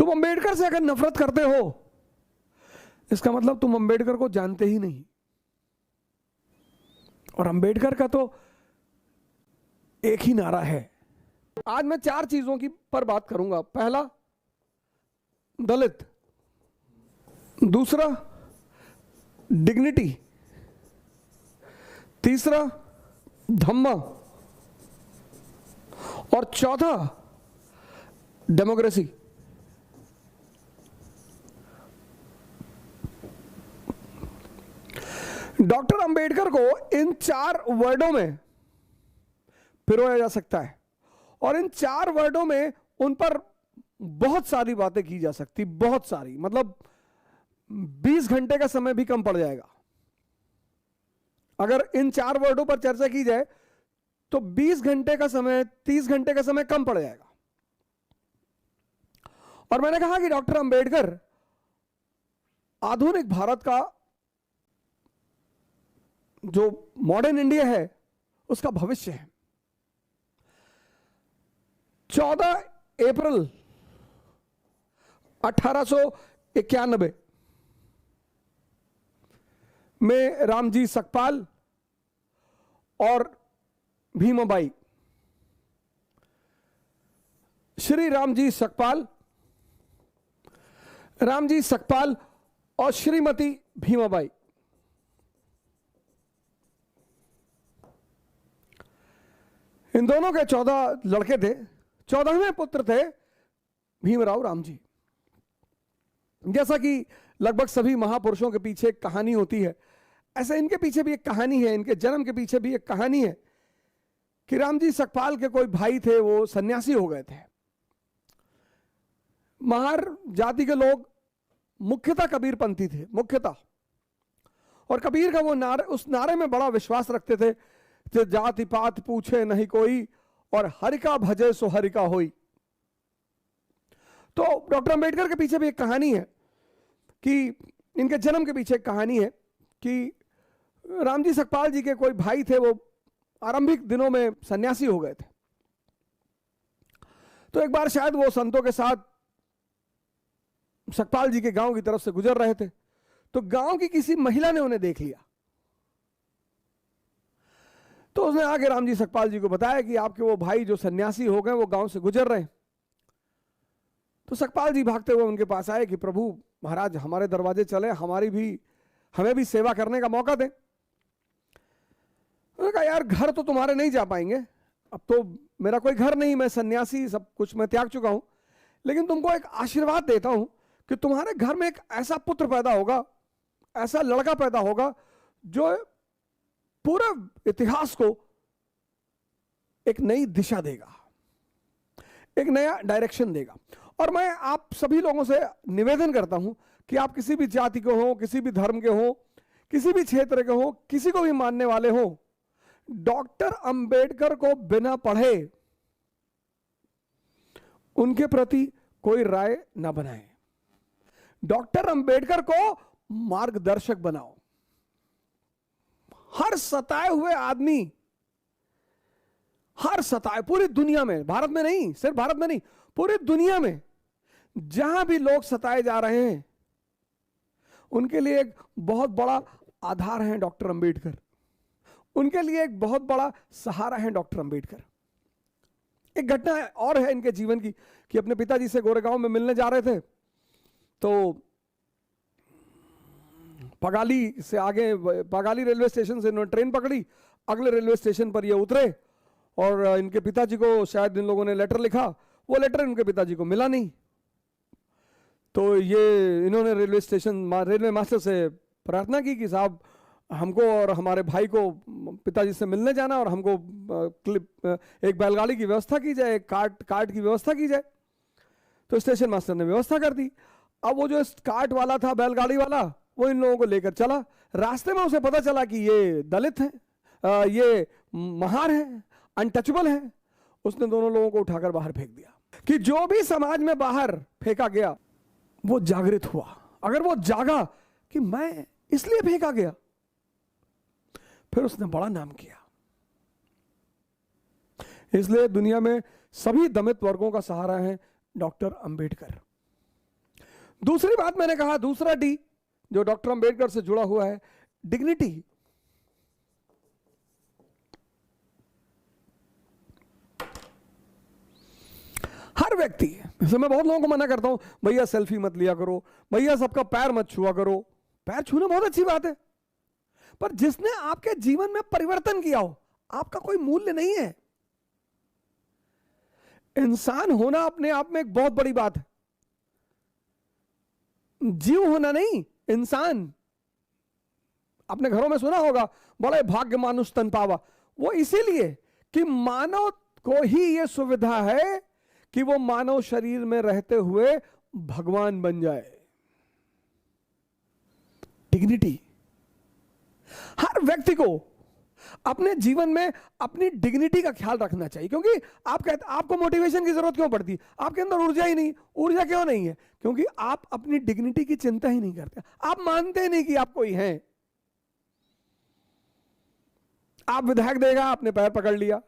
तुम अंबेडकर से अगर नफरत करते हो, इसका मतलब तुम अंबेडकर को जानते ही नहीं। और अंबेडकर का तो एक ही नारा है। आज मैं 4 चीजों की पर बात करूंगा। पहला, दलित। दूसरा, डिग्निटी। तीसरा, धम्मा। और चौथा, डेमोक्रेसी। डॉक्टर अंबेडकर को इन 4 वर्डों में पिरोया जा सकता है और इन 4 वर्डों में उन पर बहुत सारी बातें की जा सकती, बहुत सारी, मतलब 20 घंटे का समय भी कम पड़ जाएगा। अगर इन 4 वर्डों पर चर्चा की जाए तो 20 घंटे का समय, 30 घंटे का समय कम पड़ जाएगा। और मैंने कहा कि डॉक्टर अंबेडकर आधुनिक भारत का, जो मॉडर्न इंडिया है, उसका भविष्य है। 14 अप्रैल 1891 में रामजी सकपाल और भीमाबाई, श्री रामजी सकपाल और श्रीमती भीमाबाई, इन दोनों के 14 लड़के थे। 14वें पुत्र थे भीमराव रामजी। जैसा कि लगभग सभी महापुरुषों के पीछे एक कहानी होती है, ऐसे इनके पीछे भी एक कहानी है। इनके जन्म के पीछे भी एक कहानी है कि रामजी सकपाल के कोई भाई थे, वो सन्यासी हो गए थे। महार जाति के लोग मुख्यतः कबीरपंथी थे, मुख्यतः। और कबीर का वो नारे, उस नारे में बड़ा विश्वास रखते थे कि जाति पात पूछे नहीं कोई और हरि का भजे सो हरि का होई। तो डॉक्टर अंबेडकर के पीछे भी एक कहानी है कि इनके जन्म के पीछे एक कहानी है कि रामजी सकपाल जी के कोई भाई थे, वो आरंभिक दिनों में सन्यासी हो गए थे। तो एक बार शायद वो संतों के साथ सकपाल जी के गांव की तरफ से गुजर रहे थे, तो गांव की किसी महिला ने उन्हें देख लिया। तो उसने आके रामजी सकपाल जी को बताया कि आपके वो भाई जो सन्यासी हो गए, वो गांव से गुजर रहे हैं। तो सकपाल जी भागते हुए उनके पास आए कि प्रभु महाराज, हमारे दरवाजे चले, हमें भी सेवा करने का मौका दें। उन्होंने कहा यार, घर तो तुम्हारे नहीं जा पाएंगे, अब तो मेरा कोई घर नहीं, मैं सन्यासी, सब कुछ मैं त्याग चुका हूं, लेकिन तुमको एक आशीर्वाद देता हूं कि तुम्हारे घर में एक ऐसा पुत्र पैदा होगा, ऐसा लड़का पैदा होगा जो पूरे इतिहास को एक नई दिशा देगा, एक नया डायरेक्शन देगा। और मैं आप सभी लोगों से निवेदन करता हूं कि आप किसी भी जाति के हो, किसी भी धर्म के हो, किसी भी क्षेत्र के हो, किसी को भी मानने वाले हो, डॉक्टर अंबेडकर को बिना पढ़े उनके प्रति कोई राय ना बनाए। डॉक्टर अंबेडकर को मार्गदर्शक बनाओ। हर सताए हुए आदमी, हर सताए, पूरी दुनिया में, भारत में नहीं, सिर्फ भारत में नहीं, पूरी दुनिया में जहां भी लोग सताए जा रहे हैं, उनके लिए एक बहुत बड़ा आधार है डॉक्टर अंबेडकर। उनके लिए एक बहुत बड़ा सहारा है डॉक्टर अंबेडकर। एक घटना और है इनके जीवन की कि अपने पिताजी से गोरेगांव में मिलने जा रहे थे, तो पगाली से आगे, पगाली रेलवे स्टेशन से इन्होंने ट्रेन पकड़ी, अगले रेलवे स्टेशन पर ये उतरे और इनके पिताजी को शायद इन लोगों ने लेटर लिखा, वो लेटर इनके पिताजी को मिला नहीं। तो ये इन्होंने रेलवे मास्टर से प्रार्थना की कि साहब, हमको और हमारे भाई को पिताजी से मिलने जाना और हमको एक बैलगाड़ी की व्यवस्था की जाए, एक कार्ट की व्यवस्था की जाए। तो स्टेशन मास्टर ने व्यवस्था कर दी। अब वो जो कार्ट वाला था, बैलगाड़ी वाला, वो इन लोगों को लेकर चला। रास्ते में उसे पता चला कि ये दलित हैं, ये महार हैं, अनटचेबल हैं। उसने दोनों लोगों को उठाकर बाहर फेंक दिया कि जो भी समाज में बाहर फेंका गया वो जागृत हुआ। अगर वो जागा कि मैं इसलिए फेंका गया, फिर उसने बड़ा नाम किया। इसलिए दुनिया में सभी दलित वर्गों का सहारा है डॉक्टर अंबेडकर। दूसरी बात मैंने कहा, दूसरा डी जो डॉक्टर अंबेडकर से जुड़ा हुआ है, डिग्निटी। हर व्यक्ति, जैसे मैं बहुत लोगों को मना करता हूं, भैया सेल्फी मत लिया करो, भैया सबका पैर मत छुआ करो। पैर छूना बहुत अच्छी बात है, पर जिसने आपके जीवन में परिवर्तन किया हो, आपका कोई मूल्य नहीं है। इंसान होना अपने आप में एक बहुत बड़ी बात है, जीव होना नहीं, इंसान। आपने घरों में सुना होगा, बड़े भाग्य मानुष तन पावा। वो इसीलिए कि मानव को ही यह सुविधा है कि वो मानव शरीर में रहते हुए भगवान बन जाए। डिग्निटी। हर व्यक्ति को अपने जीवन में अपनी डिग्निटी का ख्याल रखना चाहिए, क्योंकि आप कहते, आपको मोटिवेशन की जरूरत क्यों पड़ती? आपके अंदर ऊर्जा ही नहीं। ऊर्जा क्यों नहीं है? क्योंकि आप अपनी डिग्निटी की चिंता ही नहीं करते। आप मानते नहीं कि आप कोई हैं। आप विधायक देखा, आपने पैर पकड़ लिया,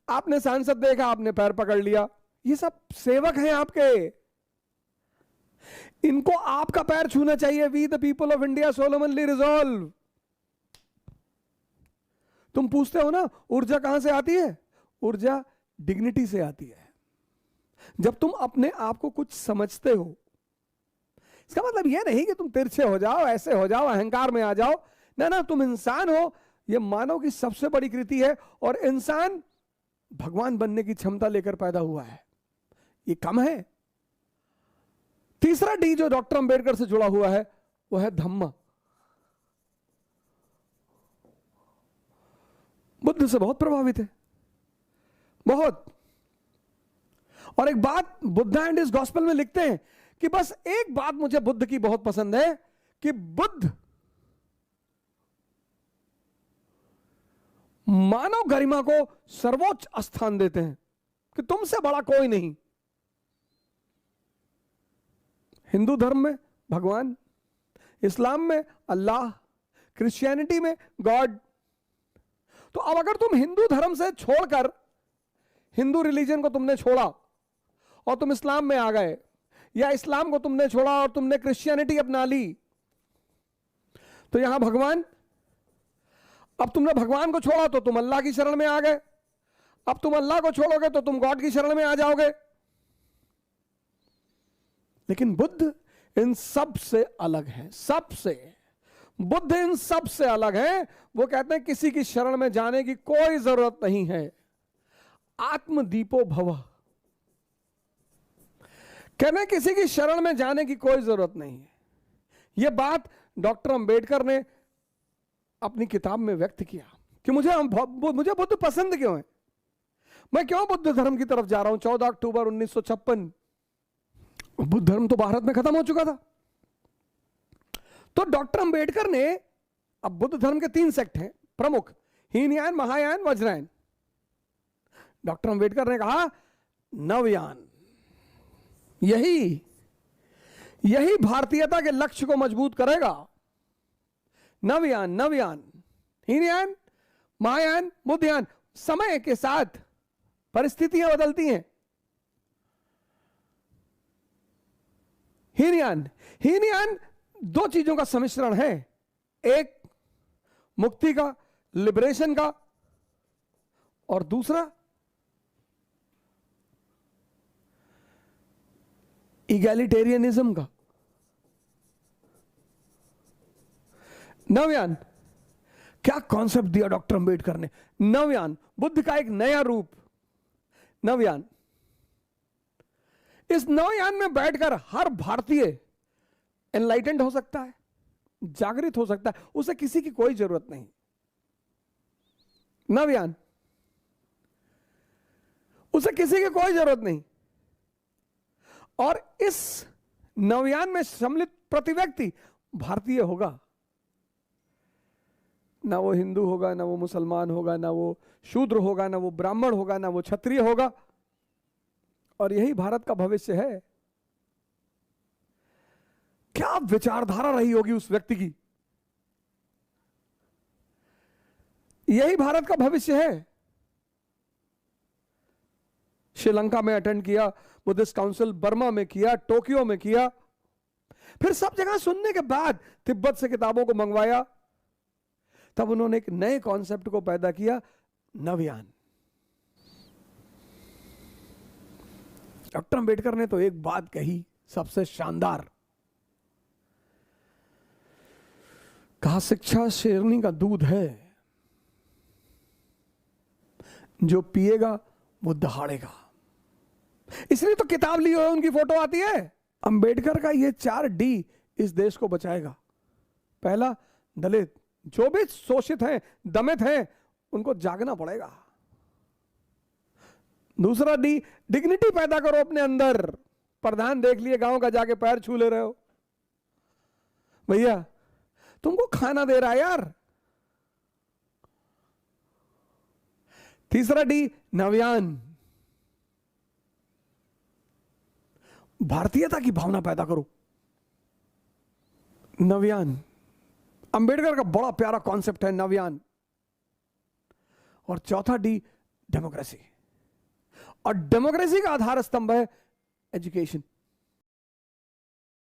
आपने सांसद देखा, आपने पैर पकड़ लिया। ये सब सेवक हैं आपके, इनको आपका पैर छूना चाहिए। We the people of India solemnly resolve. तुम पूछते हो ना ऊर्जा कहां से आती है? ऊर्जा डिग्निटी से आती है। जब तुम अपने आप को कुछ समझते हो, इसका मतलब यह नहीं कि तुम तिरछे हो जाओ, ऐसे हो जाओ, अहंकार में आ जाओ। ना ना, तुम इंसान हो। यह मानव की सबसे बड़ी कृति है, और इंसान भगवान बनने की क्षमता लेकर पैदा हुआ है। ये कम है। तीसरा डी जो डॉक्टर अंबेडकर से जुड़ा हुआ है वो है धम्म। बुद्ध से बहुत प्रभावित है, बहुत। और एक बात बुद्धा एंड इस गॉस्पेल में लिखते हैं कि बस एक बात मुझे बुद्ध की बहुत पसंद है कि बुद्ध मानव गरिमा को सर्वोच्च स्थान देते हैं कि तुमसे बड़ा कोई नहीं। हिंदू धर्म में भगवान, इस्लाम में अल्लाह, क्रिश्चियनिटी में गॉड। तो अब अगर तुम हिंदू धर्म से छोड़कर, हिंदू रिलीजन को तुमने छोड़ा और तुम इस्लाम में आ गए, या इस्लाम को तुमने छोड़ा और तुमने क्रिश्चियनिटी अपना ली, तो यहां भगवान, अब तुमने भगवान को छोड़ा तो तुम अल्लाह की शरण में आ गए। अब तुम अल्लाह को छोड़ोगे तो तुम गॉड की शरण में आ जाओगे। लेकिन बुद्ध इन सब से अलग है, सबसे। बुद्ध इन सब से अलग है। वो कहते हैं किसी की शरण में जाने की कोई जरूरत नहीं है। आत्मदीपो भव, कहने किसी की शरण में जाने की कोई जरूरत नहीं है। यह बात डॉक्टर अंबेडकर ने अपनी किताब में व्यक्त किया कि मुझे बुद्ध पसंद क्यों है, मैं क्यों बुद्ध धर्म की तरफ जा रहा हूं। 14 अक्टूबर 1956 बुद्ध धर्म तो भारत में खत्म हो चुका था। तो डॉक्टर अंबेडकर ने, अब बुद्ध धर्म के 3 सेक्ट हैं प्रमुख, हीनयान, महायान, वज्रयान। डॉक्टर अंबेडकर ने कहा नवयान, यही भारतीयता के लक्ष्य को मजबूत करेगा। नवयान, हीनयान, महायान, बुद्धयान। समय के साथ परिस्थितियां बदलती हैं। हीनयान 2 चीजों का सम्मिश्रण है, एक मुक्ति का, लिबरेशन का, और दूसरा इगैलिटेरियनिज्म का। नवयान, क्या कॉन्सेप्ट दिया डॉक्टर अंबेडकर ने। नवयान, बुद्ध का एक नया रूप। नवयान, इस नवयान में बैठकर हर भारतीय एनलाइटेंड हो सकता है, जागृत हो सकता है, उसे किसी की कोई जरूरत नहीं। नवयान, उसे किसी की कोई जरूरत नहीं। और इस नवयान में सम्मिलित प्रति व्यक्ति भारतीय होगा। ना वो हिंदू होगा, ना वो मुसलमान होगा, ना वो शूद्र होगा, ना वो ब्राह्मण होगा, ना वो क्षत्रिय होगा। और यही भारत का भविष्य है। क्या विचारधारा रही होगी उस व्यक्ति की। यही भारत का भविष्य है। श्रीलंका में अटेंड किया, बुद्धिस्ट काउंसिल बर्मा में किया, टोक्यो में किया, फिर सब जगह सुनने के बाद तिब्बत से किताबों को मंगवाया, तब उन्होंने एक नए कॉन्सेप्ट को पैदा किया, नवयान। डॉक्टर अंबेडकर ने तो एक बात कही सबसे शानदार, कहा शिक्षा शेरनी का दूध है, जो पिएगा वो दहाड़ेगा। इसलिए तो किताब ली हो उनकी फोटो आती है। अंबेडकर का ये 4D इस देश को बचाएगा। पहला, दलित, जो भी शोषित हैं, दमित हैं, उनको जागना पड़ेगा। दूसरा D, डिग्निटी पैदा करो अपने अंदर। प्रधान देख लिए गांव का, जाके पैर छू ले रहे हो, भैया तुमको खाना दे रहा है यार। तीसरा D, नवयान, भारतीयता की भावना पैदा करो, नवयान। अंबेडकर का बड़ा प्यारा कॉन्सेप्ट है नवयान। और चौथा D, डेमोक्रेसी। और डेमोक्रेसी का आधार स्तंभ है एजुकेशन।